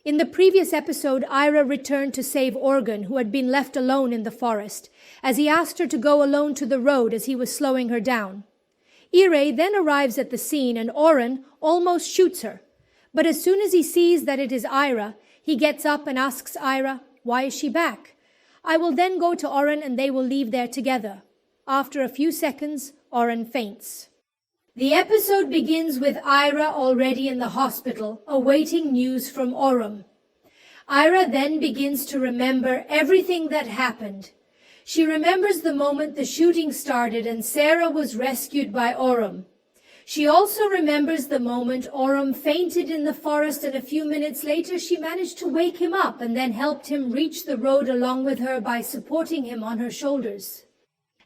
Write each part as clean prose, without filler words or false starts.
In the previous episode, Ira returned to save Orhan, who had been left alone in the forest, as he asked her to go alone to the road as he was slowing her down. Ira then arrives at the scene and Orhan almost shoots her. But as soon as he sees that it is Ira, he gets up and asks Ira, "Why is she back?" "I will then go to Orhan and they will leave there together." After a few seconds, Orhan faints. The episode begins with Ira already in the hospital, awaiting news from Orhum. Ira then begins to remember everything that happened. She remembers the moment the shooting started and Sarah was rescued by Orhum. She also remembers the moment Orhum fainted in the forest, and a few minutes later she managed to wake him up and then helped him reach the road along with her by supporting him on her shoulders.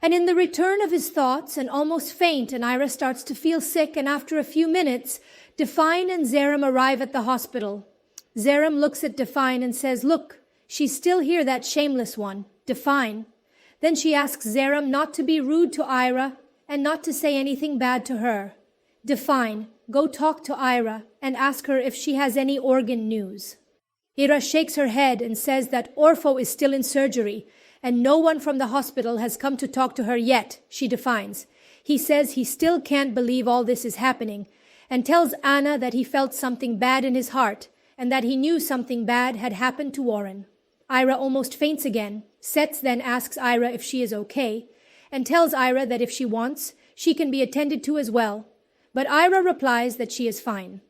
And in the return of his thoughts and almost faint, and Ira starts to feel sick, and after a few minutes, Define and Zerem arrive at the hospital. Zerem looks at Define and says, "Look, she's still here, that shameless one, Define." Then she asks Zerem not to be rude to Ira and not to say anything bad to her. "Define, go talk to Ira and ask her if she has any organ news." Hira shakes her head and says that Orfo is still in surgery and no one from the hospital has come to talk to her yet, she defines. He says he still can't believe all this is happening and tells Anna that he felt something bad in his heart and that he knew something bad had happened to Orhan. Ira almost faints again. Setz then asks Ira if she is okay and tells Ira that if she wants, she can be attended to as well. But Ira replies that she is fine.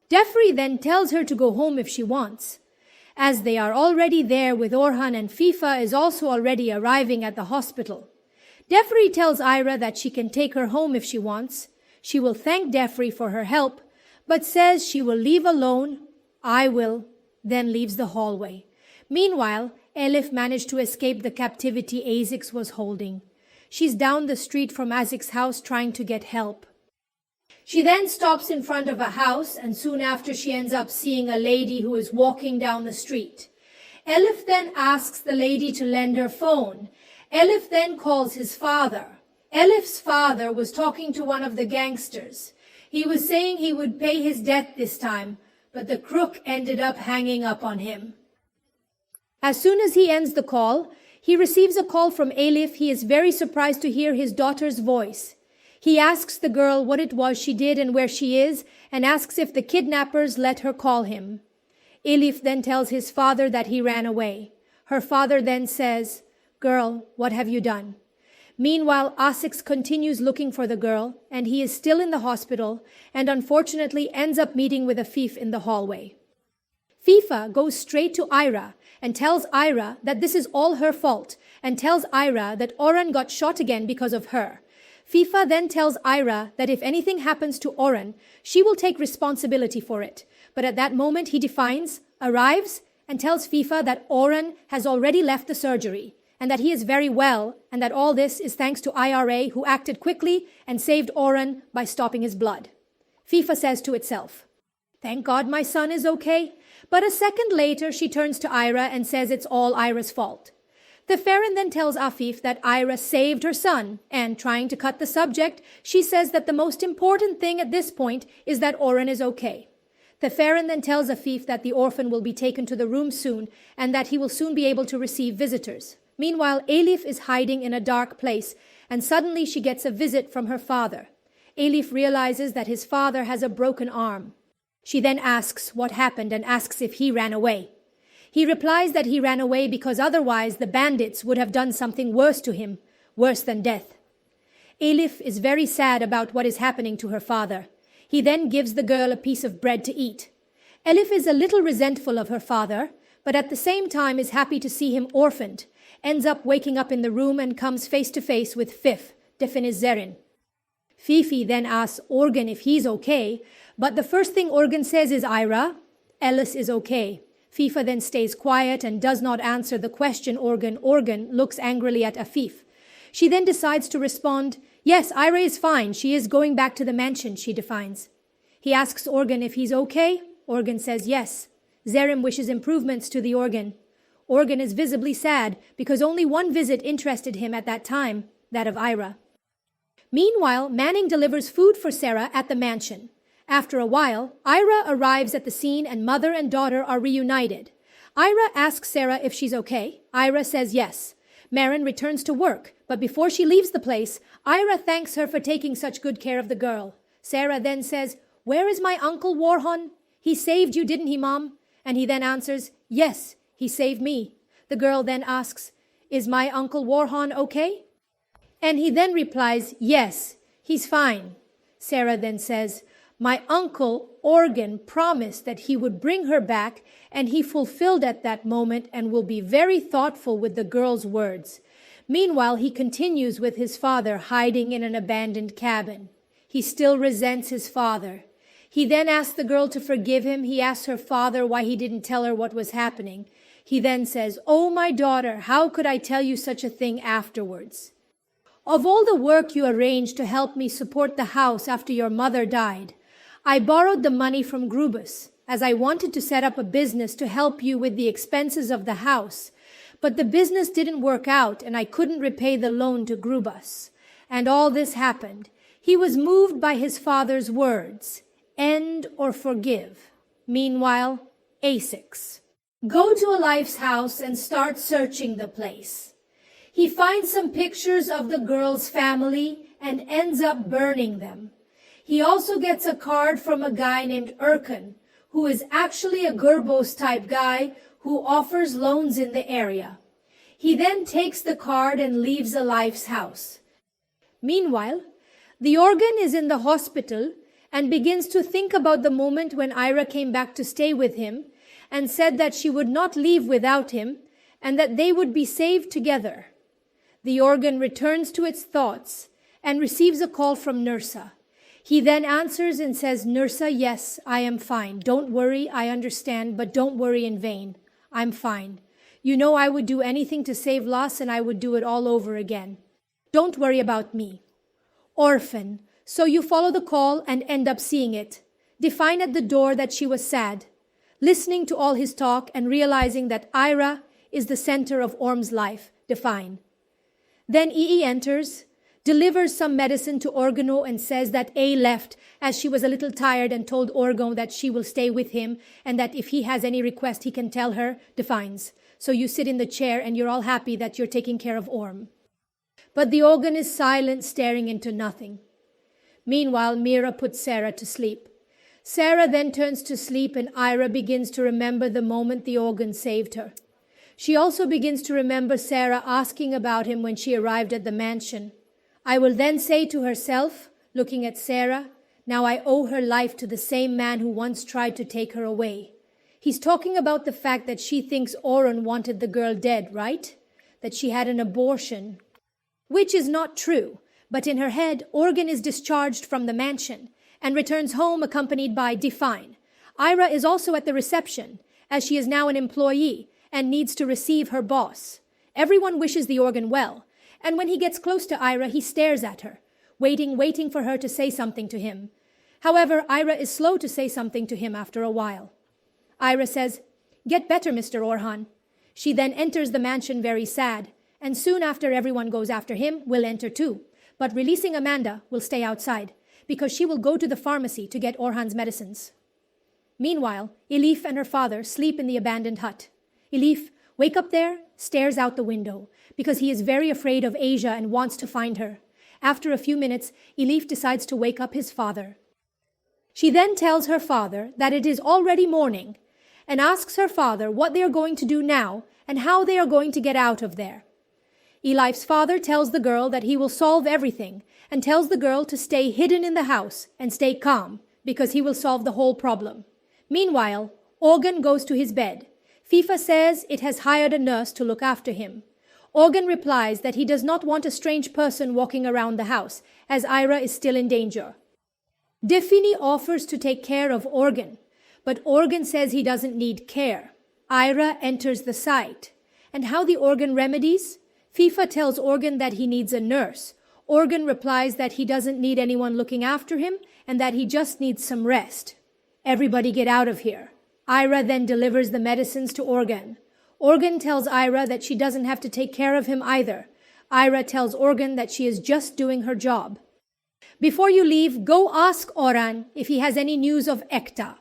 Defri then tells her to go home if she wants. As they are already there with Orhan, and FIFA is also already arriving at the hospital. Defri tells Ira that she can take her home if she wants. She will thank Defri for her help, but says she will leave alone. "I will," then leaves the hallway. Meanwhile, Elif managed to escape the captivity Azix was holding. She's down the street from Azix's house trying to get help. She then stops in front of a house, and soon after she ends up seeing a lady who is walking down the street. Elif then asks the lady to lend her phone. Elif then calls his father. Elif's father was talking to one of the gangsters. He was saying he would pay his debt this time, but the crook ended up hanging up on him. As soon as he ends the call, he receives a call from Elif. He is very surprised to hear his daughter's voice. He asks the girl what it was she did and where she is, and asks if the kidnappers let her call him. Elif then tells his father that he ran away. Her father then says, "Girl, what have you done?" Meanwhile, Azix continues looking for the girl, and he is still in the hospital, and unfortunately ends up meeting with Afif in the hallway. FIFA goes straight to Ira and tells Ira that this is all her fault, and tells Ira that Orhan got shot again because of her. FIFA then tells Ira that if anything happens to Orhan, she will take responsibility for it. But at that moment, he arrives, and tells FIFA that Orhan has already left the surgery, and that he is very well, and that all this is thanks to IRA, who acted quickly and saved Orhan by stopping his blood. FIFA says to itself, "Thank God my son is okay." But a second later, she turns to Ira and says it's all Ira's fault. The Farron then tells Afif that Ira saved her son, and trying to cut the subject, she says that the most important thing at this point is that Orhan is okay. The Farron then tells Afif that the orphan will be taken to the room soon, and that he will soon be able to receive visitors. Meanwhile, Elif is hiding in a dark place, and suddenly she gets a visit from her father. Elif realizes that his father has a broken arm. She then asks what happened and asks if he ran away. He replies that he ran away because otherwise the bandits would have done something worse to him, worse than death. Elif is very sad about what is happening to her father. He then gives the girl a piece of bread to eat. Elif is a little resentful of her father, but at the same time is happy to see him orphaned, ends up waking up in the room and comes face to face with Fif, Definizerin. Fifi then asks Organ if he's okay, but the first thing Organ says is Ira, Ellis is okay. FIFA then stays quiet and does not answer the question. Organ looks angrily at Afif. She then decides to respond, "Yes, Ira is fine. She is going back to the mansion," she defines. He asks Organ if he's okay. Organ says yes. Zerem wishes improvements to the organ. Organ is visibly sad because only one visit interested him at that time, that of Ira. Meanwhile, Manning delivers food for Sarah at the mansion. After a while, Ira arrives at the scene and mother and daughter are reunited. Ira asks Sarah if she's okay. Ira says yes. Maren returns to work, but before she leaves the place, Ira thanks her for taking such good care of the girl. Sarah then says, "Where is my uncle Orhan? He saved you, didn't he, Mom?" And he then answers, "Yes, he saved me." The girl then asks, "Is my uncle Orhan okay?" And he then replies, "Yes, he's fine." Sarah then says, "My uncle Orhan promised that he would bring her back, and he fulfilled at that moment and will be very thoughtful with the girl's words." Meanwhile, he continues with his father hiding in an abandoned cabin. He still resents his father. He then asks the girl to forgive him. He asks her father why he didn't tell her what was happening. He then says, "Oh, my daughter, how could I tell you such a thing afterwards? Of all the work you arranged to help me support the house after your mother died, I borrowed the money from Grubus, as I wanted to set up a business to help you with the expenses of the house. But the business didn't work out, and I couldn't repay the loan to Grubus. And all this happened. He was moved by his father's words, 'End or forgive.' Meanwhile, A6. Go to Elif's house and start searching the place. He finds some pictures of the girl's family and ends up burning them. He also gets a card from a guy named Orhan, who is actually a Gurbos type guy who offers loans in the area. He then takes the card and leaves Elif's house. Meanwhile, the Orhan is in the hospital and begins to think about the moment when Ira came back to stay with him and said that she would not leave without him and that they would be saved together. The Orhan returns to its thoughts and receives a call from Nursa. He then answers and says, "Nursa, yes, I am fine. Don't worry, I understand, but don't worry in vain. I'm fine. You know I would do anything to save Las and I would do it all over again. Don't worry about me." Orphan. So you follow the call and end up seeing it. Define at the door that she was sad, listening to all his talk and realizing that Ira is the center of Orm's life. Define. Then EE enters, delivers some medicine to Organo and says that A left as she was a little tired and told Orgon that she will stay with him and that if he has any request he can tell her. Defines. So you sit in the chair and you're all happy that you're taking care of Orm. But the Organ is silent, staring into nothing. Meanwhile, Mira puts Sarah to sleep. Sarah then turns to sleep and Ira begins to remember the moment the Organ saved her. She also begins to remember Sarah asking about him when she arrived at the mansion. I will then say to herself, looking at Sarah, now I owe her life to the same man who once tried to take her away. He's talking about the fact that she thinks Orhan wanted the girl dead, right? That she had an abortion. Which is not true, but in her head, Organ is discharged from the mansion and returns home accompanied by Define. Ira is also at the reception, as she is now an employee and needs to receive her boss. Everyone wishes the Organ well, and when he gets close to Ira, he stares at her, waiting for her to say something to him. However, Ira is slow to say something to him after a while. Ira says, "Get better, Mr. Orhan." She then enters the mansion very sad, and soon after everyone goes after him, will enter too. But releasing Amanda will stay outside, because she will go to the pharmacy to get Orhan's medicines. Meanwhile, Elif and her father sleep in the abandoned hut. Elif, wake up there, stares out the window, because he is very afraid of Asia and wants to find her. After a few minutes, Elif decides to wake up his father. She then tells her father that it is already morning, and asks her father what they are going to do now and how they are going to get out of there. Elif's father tells the girl that he will solve everything and tells the girl to stay hidden in the house and stay calm because he will solve the whole problem. Meanwhile, Organ goes to his bed. FIFA says it has hired a nurse to look after him. Organ replies that he does not want a strange person walking around the house as Ira is still in danger. Defini offers to take care of Organ, but Organ says he doesn't need care. Ira enters the site. And how the Organ remedies? FIFA tells Organ that he needs a nurse. Organ replies that he doesn't need anyone looking after him and that he just needs some rest. Everybody get out of here. Ira then delivers the medicines to Organ. Organ tells Ira that she doesn't have to take care of him either. Ira tells Organ that she is just doing her job. Before you leave, go ask Orhan if he has any news of Ekta.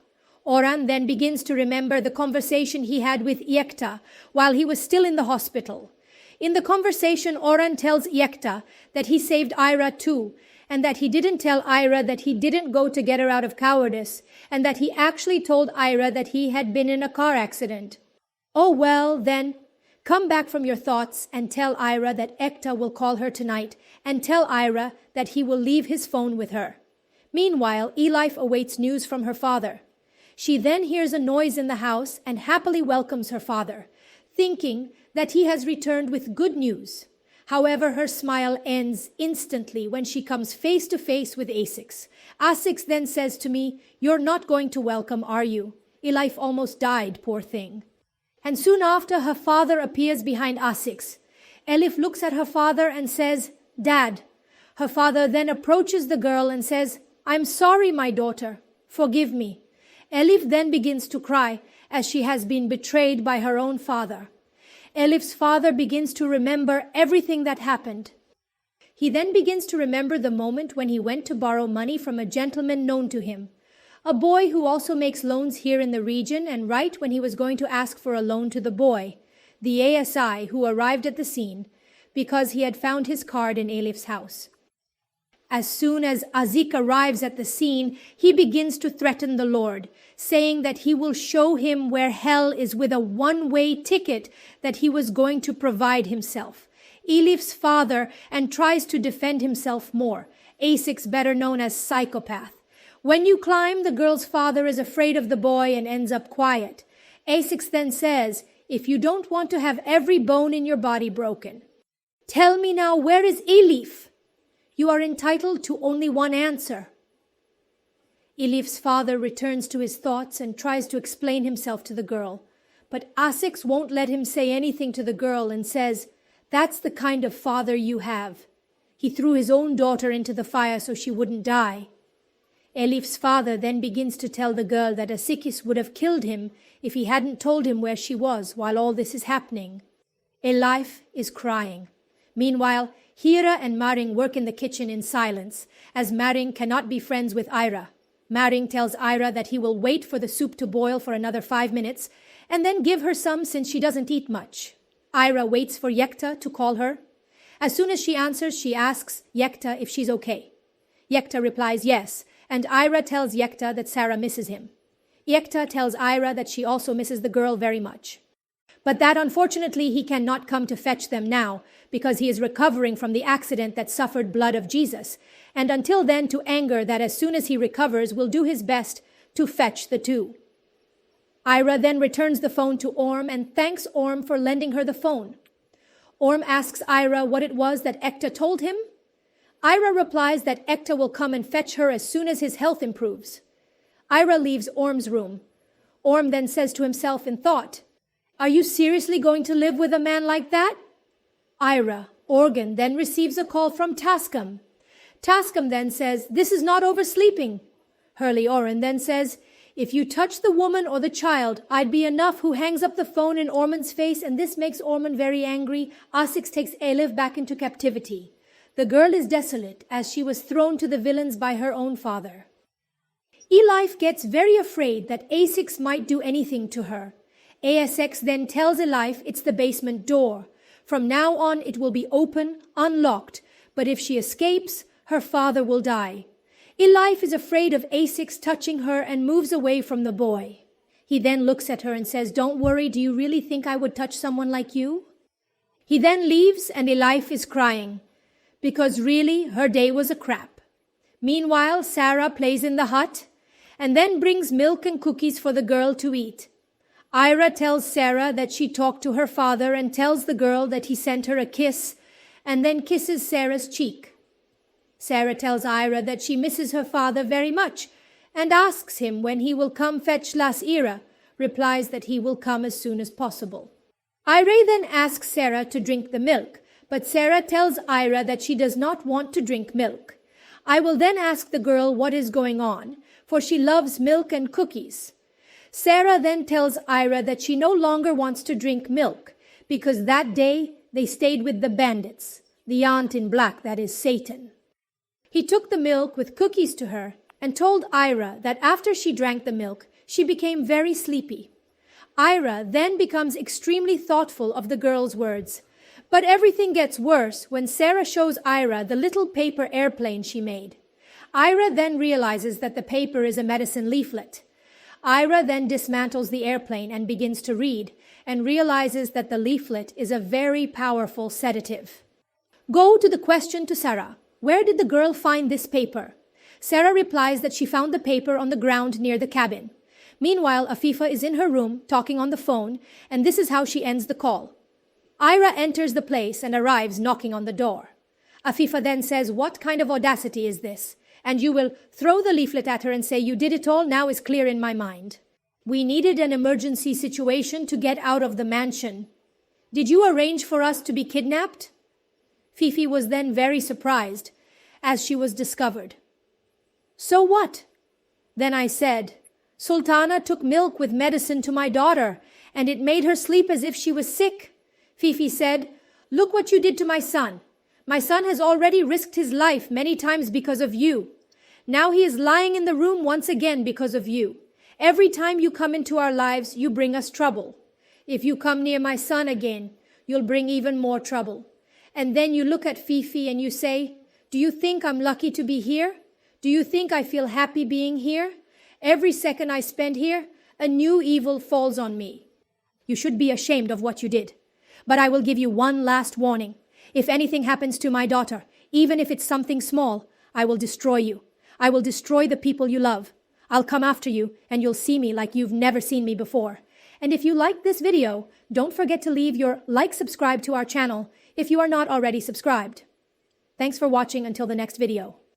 Orhan then begins to remember the conversation he had with Yekta while he was still in the hospital. In the conversation, Orhan tells Yekta that he saved Ira too, and that he didn't tell Ira that he didn't go to get her out of cowardice, and that he actually told Ira that he had been in a car accident. Oh well, then, come back from your thoughts and tell Ira that Ekta will call her tonight, and tell Ira that he will leave his phone with her. Meanwhile, Elif awaits news from her father. She then hears a noise in the house and happily welcomes her father, thinking that he has returned with good news. However, her smile ends instantly when she comes face to face with Asix. Asix then says to me, "You're not going to welcome, are you? Elif almost died, poor thing." And soon after, her father appears behind Asix. Elif looks at her father and says, "Dad." Her father then approaches the girl and says, "I'm sorry, my daughter. Forgive me." Elif then begins to cry as she has been betrayed by her own father. Elif's father begins to remember everything that happened. He then begins to remember the moment when he went to borrow money from a gentleman known to him, a boy who also makes loans here in the region, and right when he was going to ask for a loan to the boy, the ASI who arrived at the scene, because he had found his card in Elif's house. As soon as Azik arrives at the scene, he begins to threaten the Lord, saying that he will show him where hell is with a one-way ticket that he was going to provide himself. Elif's father and tries to defend himself more, Asix better known as Psychopath. When you climb, the girl's father is afraid of the boy and ends up quiet. Asix then says, "If you don't want to have every bone in your body broken, tell me now, where is Elif? You are entitled to only one answer." Elif's father returns to his thoughts and tries to explain himself to the girl. But Asix won't let him say anything to the girl and says, "That's the kind of father you have. He threw his own daughter into the fire so she wouldn't die." Elif's father then begins to tell the girl that Asikis would have killed him if he hadn't told him where she was while all this is happening. Elif is crying. Meanwhile, Hira and Maring work in the kitchen in silence, as Maring cannot be friends with Ira. Maring tells Ira that he will wait for the soup to boil for another 5 minutes, and then give her some since she doesn't eat much. Ira waits for Yekta to call her. As soon as she answers, she asks Yekta if she's okay. Yekta replies yes, and Ira tells Yekta that Sarah misses him. Yekta tells Ira that she also misses the girl very much, but that unfortunately he cannot come to fetch them now because he is recovering from the accident that suffered blood of Jesus, and until then to anger that as soon as he recovers will do his best to fetch the two. Ira then returns the phone to Orm and thanks Orm for lending her the phone. Orm asks Ira what it was that Ekta told him. Ira replies that Ekta will come and fetch her as soon as his health improves. Ira leaves Orm's room. Orm then says to himself in thought, "Are you seriously going to live with a man like that?" Ira, Organ, then receives a call from Tascam. Tascam then says, "This is not oversleeping." Hurley Oren then says, "If you touch the woman or the child, I'd be enough," who hangs up the phone in Orman's face, and this makes Orman very angry. Asix takes Elif back into captivity. The girl is desolate as she was thrown to the villains by her own father. Elif gets very afraid that Asix might do anything to her. Asx then tells Elif it's the basement door. From now on it will be open, unlocked, but if she escapes, her father will die. Elif is afraid of Asix touching her and moves away from the boy. He then looks at her and says, "Don't worry, do you really think I would touch someone like you?" He then leaves and Elif is crying, because really her day was a crap. Meanwhile, Sarah plays in the hut and then brings milk and cookies for the girl to eat. Ira tells Sarah that she talked to her father and tells the girl that he sent her a kiss and then kisses Sarah's cheek. Sarah tells Ira that she misses her father very much and asks him when he will come fetch Las Ira, replies that he will come as soon as possible. Ira then asks Sarah to drink the milk, but Sarah tells Ira that she does not want to drink milk. I will then ask the girl what is going on, for she loves milk and cookies. Sarah then tells Ira that she no longer wants to drink milk, because that day they stayed with the bandits, the aunt in black, that is Satan. He took the milk with cookies to her and told Ira that after she drank the milk, she became very sleepy. Ira then becomes extremely thoughtful of the girl's words. But everything gets worse when Sarah shows Ira the little paper airplane she made. Ira then realizes that the paper is a medicine leaflet. Ira then dismantles the airplane and begins to read, and realizes that the leaflet is a very powerful sedative. Go to the question to Sarah. Where did the girl find this paper? Sarah replies that she found the paper on the ground near the cabin. Meanwhile, Afifa is in her room talking on the phone, and this is how she ends the call. Ira enters the place and arrives knocking on the door. Afifa then says, "What kind of audacity is this? And you will throw the leaflet at her and say, 'You did it all, now is clear in my mind.' We needed an emergency situation to get out of the mansion. Did you arrange for us to be kidnapped?" Fifi was then very surprised as she was discovered. "So what?" Then I said, "Sultana took milk with medicine to my daughter, and it made her sleep as if she was sick." Fifi said, "Look what you did to my son. My son has already risked his life many times because of you. Now he is lying in the room once again because of you. Every time you come into our lives, you bring us trouble. If you come near my son again, you'll bring even more trouble." And then you look at Fifi and you say, "Do you think I'm lucky to be here? Do you think I feel happy being here? Every second I spend here, a new evil falls on me. You should be ashamed of what you did. But I will give you one last warning. If anything happens to my daughter, even if it's something small, I will destroy you. I will destroy the people you love. I'll come after you, and you'll see me like you've never seen me before. And if you like this video, don't forget to leave your subscribe to our channel if you are not already subscribed. Thanks for watching until the next video.